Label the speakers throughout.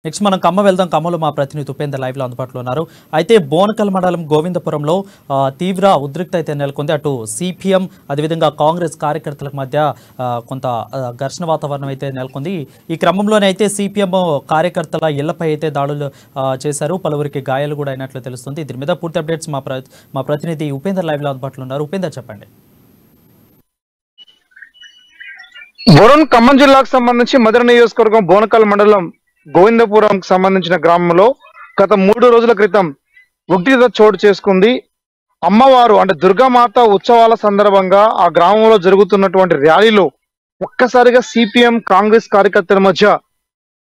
Speaker 1: Next మనం ఖమ్మం వెళ్దాం. ఖమ్మంలో మా ప్రతినిధి ఉపేందర్ లైవ్ లో అందుబాటులో ఉన్నారు. అయితే బోనకల్ మండలం గోవిందపురంలో తీవ్ర ఉద్రిక్త అయితే నెలకొంది. అటు సిపిఎం అదేవిధంగా కాంగ్రెస్ కార్యకర్తల మధ్య కొంత ఘర్షణ వాతావరణం అయితే నెలకొంది. ఈ క్రమంలోనే అయితే సిపిఎం కార్యకర్తల ఇళ్లపై అయితే దాడులు చేశారు. పలువురికి గాయాలు కూడా అయినట్లు తెలుస్తుంది. దీని మీద పూర్తి అప్డేట్స్ మా ప్రతినిధి ఉపేందర్ లైవ్ లో అందుబాటులో ఉన్నారు. ఉపేందర్, చెప్పండి.
Speaker 2: వరుణ్, ఖమ్మం జిల్లాకు సంబంధించి మధుర నియోజకవర్గం బోనకల్ మండలం గోవిందపురం సంబంధించిన గ్రామంలో గత 3 రోజుల క్రితం ఉగ్రత చోటు చేసుకుంది. అమ్మవారు అంటే దుర్గామాత ఉత్సవాల సందర్భంగా ఆ గ్రామంలో జరుగుతున్నటువంటి ర్యాలీలో ఒక్కసారిగా సిపిఎం కాంగ్రెస్ కార్యకర్తల మధ్య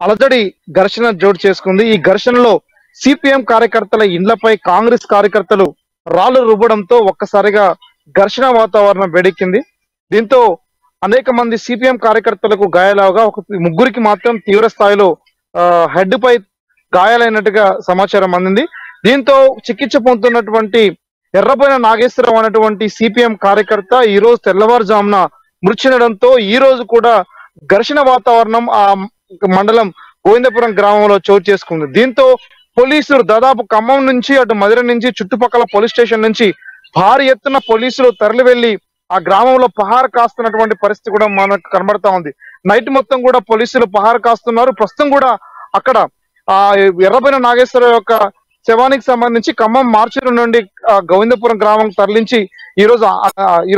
Speaker 2: అలజడి ఘర్షణ చోటు చేసుకుంది. ఈ ఘర్షణలో సిపిఎం కార్యకర్తల ఇండ్లపై కాంగ్రెస్ కార్యకర్తలు రాళ్లు రుబ్బడంతో ఒక్కసారిగా ఘర్షణ వాతావరణం వేడెక్కింది. దీంతో అనేక మంది సిపిఎం కార్యకర్తలకు గాయాలవగా ముగ్గురికి మాత్రం తీవ్ర స్థాయిలో హెడ్ పై గాయాలైనట్టుగా సమాచారం అందింది. దీంతో చికిత్స పొందుతున్నటువంటి ఎర్రబోయిన నాగేశ్వరరావు అనేటువంటి సిపిఎం కార్యకర్త ఈ రోజు తెల్లవారుజామున మృతి చెందడంతో ఈ రోజు కూడా ఘర్షణ వాతావరణం ఆ మండలం గోవిందపురం గ్రామంలో చోటు చేసుకుంది. దీంతో పోలీసులు దాదాపు ఖమ్మం నుంచి అటు మధుర నుంచి చుట్టుపక్కల పోలీస్ స్టేషన్ నుంచి భారీ ఎత్తున పోలీసులు తరలి వెళ్లి ఆ గ్రామంలో పహార కాస్తున్నటువంటి పరిస్థితి కూడా మనకు కనబడతా ఉంది. నైట్ మొత్తం కూడా పోలీసులు పహార కాస్తున్నారు. ప్రస్తుతం కూడా అక్కడ ఆ ఎర్రబోయిన నాగేశ్వరరావు యొక్క శవానికి సంబంధించి ఖమ్మం మార్చురు నుండి గోవిందపురం గ్రామం తరలించి ఈ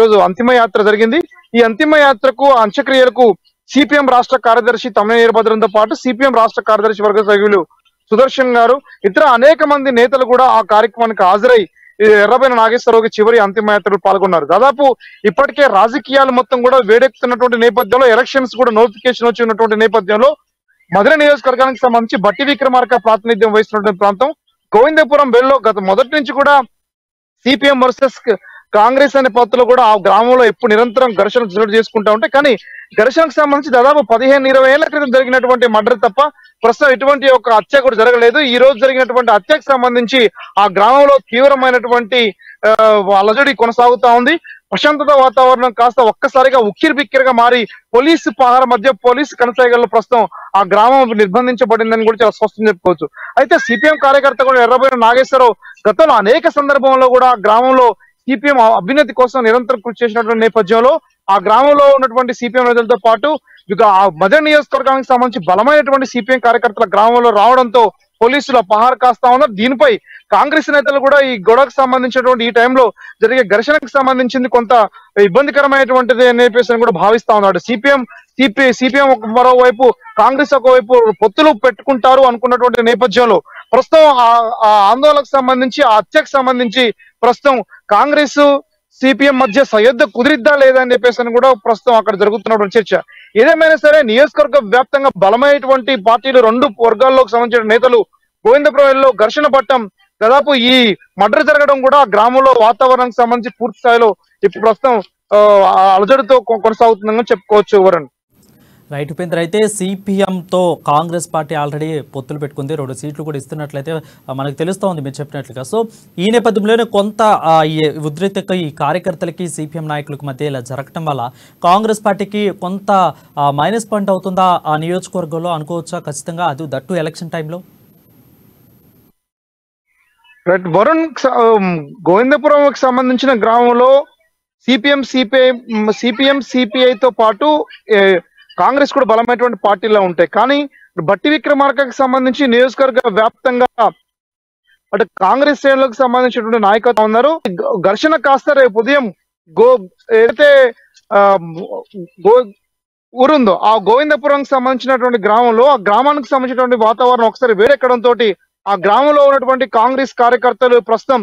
Speaker 2: రోజు అంతిమ యాత్ర జరిగింది. ఈ అంతిమ యాత్రకు అంత్యక్రియలకు సిపిఎం రాష్ట్ర కార్యదర్శి తమ్మినేని వీరభద్రంతో పాటు సిపిఎం రాష్ట్ర కార్యదర్శి వర్గ సభ్యులు సుదర్శన్ గారు ఇతర అనేక మంది నేతలు కూడా ఆ కార్యక్రమానికి హాజరై ఎర్రబోయిన నాగేశ్వరరావుకి చివరి అంతిమయాత్రలు పాల్గొన్నారు. దాదాపు ఇప్పటికే రాజకీయాలు మొత్తం కూడా వేడెక్కుతున్నటువంటి నేపథ్యంలో ఎలక్షన్స్ కూడా నోటిఫికేషన్ వచ్చి ఉన్నటువంటి నేపథ్యంలో మధుర నియోజకవర్గానికి సంబంధించి బట్టి విక్రమార్క ప్రాతినిధ్యం వహిస్తున్నటువంటి ప్రాంతం గోవిందపురం బెల్లో గత మొదటి నుంచి కూడా సిపిఎం వర్సెస్ కాంగ్రెస్ అనే పద్ధతిలో కూడా ఆ గ్రామంలో ఎప్పుడు నిరంతరం ఘర్షణ చోటు చేసుకుంటా ఉంటాయి. కానీ ఘర్షణకు సంబంధించి దాదాపు 15-20 ఏళ్ల క్రితం జరిగినటువంటి మర్డర్ తప్ప ప్రస్తుతం ఎటువంటి ఒక హత్య కూడా జరగలేదు. ఈ రోజు జరిగినటువంటి హత్యకు సంబంధించి ఆ గ్రామంలో తీవ్రమైనటువంటి అలజడి కొనసాగుతా ఉంది. ప్రశాంతత వాతావరణం కాస్త ఒక్కసారిగా ఉక్కిరి బిక్కిరిగా మారి పోలీసు పహార మధ్య పోలీసు కనసాగల్లో ప్రస్తుతం ఆ గ్రామం నిర్బంధించబడిందని కూడా చాలా స్పష్టం చెప్పుకోవచ్చు. అయితే సిపిఎం కార్యకర్త కూడా ఎర్రబోయిన నాగేశ్వరరావు గతంలో అనేక సందర్భంలో కూడా ఆ గ్రామంలో సిపిఎం అభ్యున్నతి కోసం నిరంతరం కృషి చేసినటువంటి నేపథ్యంలో ఆ గ్రామంలో ఉన్నటువంటి సిపిఎం నేతలతో పాటు ఇక ఆ మధుర నియోజకవర్గానికి సంబంధించి బలమైనటువంటి సిపిఎం కార్యకర్తల గ్రామంలో రావడంతో పోలీసులు పహార కాస్తా ఉన్నారు. దీనిపై కాంగ్రెస్ నేతలు కూడా ఈ గొడవకు సంబంధించినటువంటి ఈ టైంలో జరిగే ఘర్షణకు సంబంధించింది కొంత ఇబ్బందికరమైనటువంటిది అని చెప్పేసి కూడా భావిస్తా ఉన్నాడు. సిపిఎం మరోవైపు కాంగ్రెస్ ఒకవైపు పొత్తులు పెట్టుకుంటారు అనుకున్నటువంటి నేపథ్యంలో ప్రస్తుతం ఆ ఆందోళనకు సంబంధించి ఆ హత్యకు సంబంధించి ప్రస్తుతం కాంగ్రెస్ సిపిఎం మధ్య సయోధ్య కుదిరిద్దా లేదా అని చెప్పేసి కూడా ప్రస్తుతం అక్కడ జరుగుతున్నటువంటి చర్చ. ఏదేమైనా సరే నియోజకవర్గ వ్యాప్తంగా బలమైనటువంటి పార్టీలు 2 వర్గాల్లోకి సంబంధించిన నేతలు గోవిందపురంలో ఘర్షణ పట్టం దాదాపు ఈ మర్డర్ జరగడం కూడా గ్రామంలో వాతావరణానికి సంబంధించి పూర్తి స్థాయిలో ఇప్పుడు ప్రస్తుతం అలజడితో కొనసాగుతుందని చెప్పుకోవచ్చు. వరుణ్,
Speaker 1: రైట్ ఉపేంద్ర, అయితే సిపిఎంతో కాంగ్రెస్ పార్టీ ఆల్రెడీ పొత్తులు పెట్టుకుంది, 2 సీట్లు కూడా ఇస్తున్నట్లయితే మనకు తెలుస్తూ ఉంది మీరు చెప్పినట్లుగా. సో ఈ నేపథ్యంలోనే కొంత ఈ ఉద్రిక్తత ఈ కార్యకర్తలకి సిపిఎం నాయకులకు మధ్య ఇలా జరగటం వల్ల కాంగ్రెస్ పార్టీకి కొంత మైనస్ పాయింట్ అవుతుందా ఆ నియోజకవర్గంలో అనుకోవచ్చా ఖచ్చితంగా, అది దట్టు ఎలక్షన్ టైంలో?
Speaker 2: వరుణ్, గోవిందపురంకి సంబంధించిన గ్రామంలో సిపిఎం సిపిఐతో పాటు కాంగ్రెస్ కూడా బలమైనటువంటి పార్టీలా ఉంటాయి. కానీ బట్టి విక్రమార్కకి సంబంధించి నియోజకవర్గ వ్యాప్తంగా అటు కాంగ్రెస్ శ్రేణులకు సంబంధించినటువంటి నాయకత్వం ఉన్నారు. ఘర్షణ కాస్త రేపు ఉదయం ఏదైతే ఊరుందో ఆ గోవిందపురంకి సంబంధించినటువంటి గ్రామంలో ఆ గ్రామానికి సంబంధించినటువంటి వాతావరణం ఒకసారి వేడెక్కడంతో ఆ గ్రామంలో ఉన్నటువంటి కాంగ్రెస్ కార్యకర్తలు ప్రస్తుతం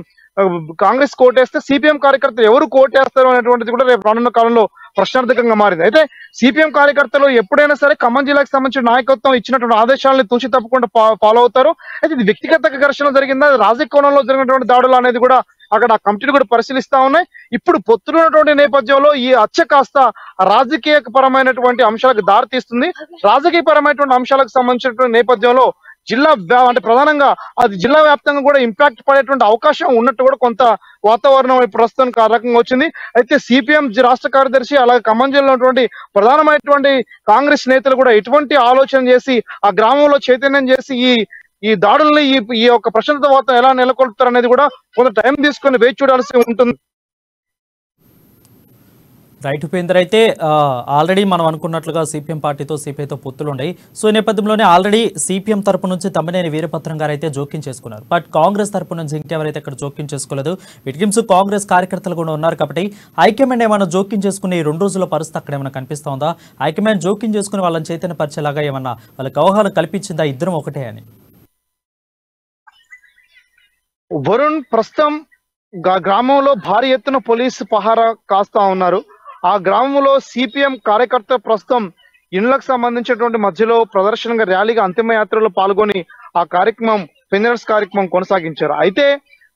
Speaker 2: కాంగ్రెస్ కోటేస్తే సిపిఎం కార్యకర్తలు ఎవరు కోటేస్తారు అనేటువంటిది కూడా రేపు రానున్న కాలంలో ప్రశ్నార్థకంగా మారింది. అయితే సిపిఎం కార్యకర్తలు ఎప్పుడైనా సరే ఖమ్మం జిల్లాకు సంబంధించిన నాయకత్వం ఇచ్చినటువంటి ఆదేశాలను తూచి తప్పకుండా ఫాలో అవుతారు. అయితే ఇది వ్యక్తిగత ఘర్షణ జరిగిందా, రాజకీయ కోణంలో జరిగినటువంటి దాడులు అనేది కూడా అక్కడ కమిటీలు కూడా పరిశీలిస్తా ఉన్నాయి. ఇప్పుడు పొత్తున్నటువంటి నేపథ్యంలో ఈ హత్య కాస్త రాజకీయ పరమైనటువంటి అంశాలకు దారితీస్తుంది. రాజకీయ పరమైనటువంటి అంశాలకు సంబంధించినటువంటి నేపథ్యంలో అంటే ప్రధానంగా అది జిల్లా వ్యాప్తంగా కూడా ఇంపాక్ట్ పడేటువంటి అవకాశం ఉన్నట్టు కూడా కొంత వాతావరణం ప్రస్తుతానికి ఆ రకంగా వచ్చింది. అయితే సిపిఎం రాష్ట్ర కార్యదర్శి అలాగే ఖమ్మం జిల్లాలో ఉన్నటువంటి ప్రధానమైనటువంటి కాంగ్రెస్ నేతలు కూడా ఎటువంటి ఆలోచన చేసి ఆ గ్రామంలో చైతన్యం చేసి ఈ దాడుల్ని ఈ యొక్క ప్రశాంతత వాతావరణం ఎలా నెలకొల్పుతారు అనేది కూడా కొంత టైం తీసుకొని వేచి చూడాల్సి ఉంటుంది.
Speaker 1: రైట్ ఉపేందర్, అయితే ఆల్రెడీ మనం అనుకున్నట్లుగా సిపిఎం పార్టీతో సిపిఐతో పొత్తులు ఉన్నాయి. సో ఈ నేపథ్యంలోనే ఆల్రెడీ సిపిఎం తరపు నుంచి తమ్మినేని వీరభద్రం గారు అయితే జోక్యం చేసుకున్నారు. బట్ కాంగ్రెస్ తరపు నుంచి ఇంకెవరైతే ఇక్కడ జోక్యం చేసుకోలేదు. విటికిమ్స్ కాంగ్రెస్ కార్యకర్తలు కూడా ఉన్నారు కాబట్టి హైకమాండ్ ఏమైనా జోక్యం చేసుకుని ఈ 2 రోజుల పరిస్థితి అక్కడ ఏమైనా కనిపిస్తా ఉందా? హైకమాండ్ జోక్యం చేసుకుని వాళ్ళని చైతన్య పరిచేలాగా ఏమన్నా వాళ్ళకి అవగాహన కల్పించిందా ఇద్దరం ఒకటే అని?
Speaker 2: వరుణ్, ప్రస్తుతం గ్రామంలో భారీ ఎత్తున పోలీసు పహారా కాస్తా ఉన్నారు. ఆ గ్రామంలో సిపిఎం కార్యకర్త ప్రస్తుతం ఇండ్లకు సంబంధించినటువంటి మధ్యలో ప్రదర్శనగా ర్యాలీగా అంతిమ యాత్రలో పాల్గొని ఆ కార్యక్రమం ఫెనరల్స్ కార్యక్రమం కొనసాగించారు. అయితే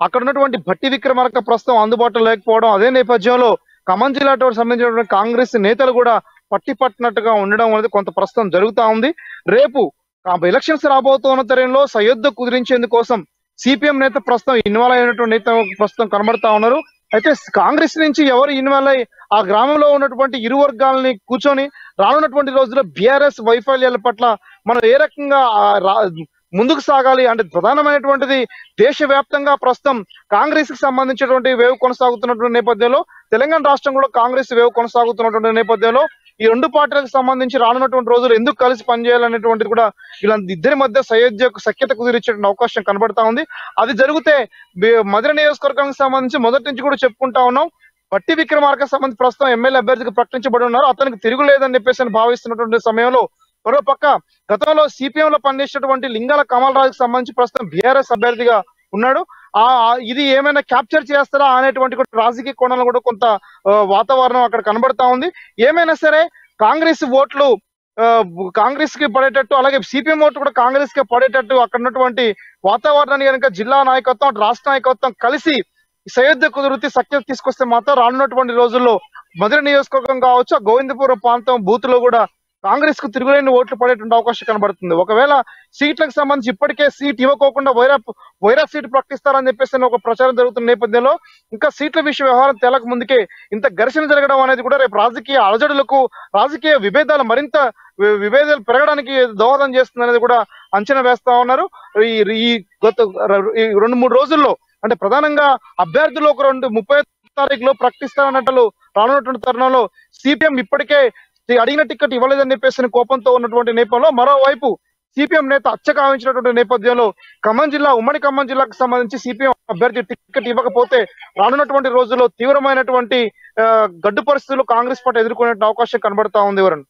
Speaker 2: అక్కడ ఉన్నటువంటి భట్టి విక్రమార్క ప్రస్తుతం అందుబాటులో లేకపోవడం, అదే నేపథ్యంలో ఖమ్మం జిల్లాతో సంబంధించినటువంటి కాంగ్రెస్ నేతలు కూడా పట్టినట్టుగా ఉండడం అనేది కొంత ప్రస్తుతం జరుగుతా ఉంది. రేపు ఎలక్షన్స్ రాబోతున్న తరుణంలో సయోధ్య కుదిరించేందుకోసం సిపిఎం నేత ప్రస్తుతం ఇన్వాల్వ్ అయినటువంటి నేత ప్రస్తుతం కనబడతా ఉన్నారు. అయితే కాంగ్రెస్ నుంచి ఎవరు ఇన్వాల్వ్ అయ్యి ఆ గ్రామంలో ఉన్నటువంటి ఇరు వర్గాలని కూర్చొని రానున్నటువంటి రోజుల్లో బీఆర్ఎస్ వైఫల్యాల పట్ల మనం ఏ రకంగా ముందుకు సాగాలి అంటే ప్రధానమైనటువంటిది దేశవ్యాప్తంగా ప్రస్తుతం కాంగ్రెస్ కి సంబంధించినటువంటి వేవ్ కొనసాగుతున్నటువంటి నేపథ్యంలో తెలంగాణ రాష్ట్రం కూడా కాంగ్రెస్ వేవ్ కొనసాగుతున్నటువంటి నేపథ్యంలో ఈ 2 పార్టీలకు సంబంధించి రానున్నటువంటి రోజులు ఎందుకు కలిసి పనిచేయాలనేటువంటిది కూడా ఇద్దరి మధ్య సఖ్యత కుదిరించే అవకాశం కనబడతా ఉంది. అది జరిగితే మధుర నియోజకవర్గానికి సంబంధించి మొదటి నుంచి కూడా చెప్పుకుంటా ఉన్నాం. భట్టి విక్రమార్క సంబంధించి ప్రస్తుతం ఎమ్మెల్యే అభ్యర్థిగా ప్రకటించబడి ఉన్నారు. అతనికి తిరుగులేదని చెప్పేసి భావిస్తున్నటువంటి సమయంలో మరో పక్క గతంలో సిపిఎం లో పనిచేసినటువంటి లింగాల కమల్ రాజుకు సంబంధించి ప్రస్తుతం బీఆర్ఎస్ అభ్యర్థిగా ఉన్నాడు. ఇది ఏమైనా క్యాప్చర్ చేస్తారా అనేటువంటి రాజకీయ కోణంలో కూడా కొంత వాతావరణం అక్కడ కనబడతా ఉంది. ఏమైనా సరే కాంగ్రెస్ ఓట్లు కాంగ్రెస్ కి పడేటట్టు, అలాగే సిపిఎం ఓట్లు కూడా కాంగ్రెస్ కి పడేటట్టు అక్కడ ఉన్నటువంటి వాతావరణాన్ని కనుక జిల్లా నాయకత్వం రాష్ట్ర నాయకత్వం కలిసి సయోధ్య కుదిరితే సఖ్యత తీసుకొస్తే మాత్రం రానున్నటువంటి రోజుల్లో మధుర నియోజకవర్గం కావచ్చు, గోవిందపురం ప్రాంతం బూత్ లో కూడా కాంగ్రెస్ కు తిరుగులేని ఓట్లు పడేటువంటి అవకాశం కనబడుతుంది. ఒకవేళ సీట్లకు సంబంధించి ఇప్పటికే సీట్ ఇవ్వకోకుండా వైరా సీట్ ప్రకటిస్తారని చెప్పేసి ఒక ప్రచారం జరుగుతున్న నేపథ్యంలో ఇంకా సీట్ల విషయ వ్యవహారం తేలక ముందుకే ఇంత ఘర్షణ జరగడం అనేది కూడా రేపు రాజకీయ అలజడులకు, రాజకీయ విభేదాలు విభేదాలు పెరగడానికి దోహదం చేస్తుంది అనేది కూడా అంచనా వేస్తా ఉన్నారు. ఈ గత 2-3 రోజుల్లో అంటే ప్రధానంగా అభ్యర్థులు ఒక 30వ తారీఖులో ప్రకటిస్తారన్నట్లు రానున్నటువంటి తరుణంలో సిపిఎం ఇప్పటికే అడిగిన టికెట్ ఇవ్వలేదని చెప్పేసి కోపంతో ఉన్నటువంటి నేపథ్యంలో మరోవైపు సిపిఎం నేత అచ్చకావించినటువంటి నేపథ్యంలో ఉమ్మడి ఖమ్మం జిల్లాకు సంబంధించి సిపిఎం అభ్యర్థి టికెట్ ఇవ్వకపోతే రానున్నటువంటి రోజుల్లో తీవ్రమైనటువంటి గడ్డు పరిస్థితులు కాంగ్రెస్ పార్టీ ఎదుర్కొనే అవకాశం కనబడతా ఉంది. వరుణ్.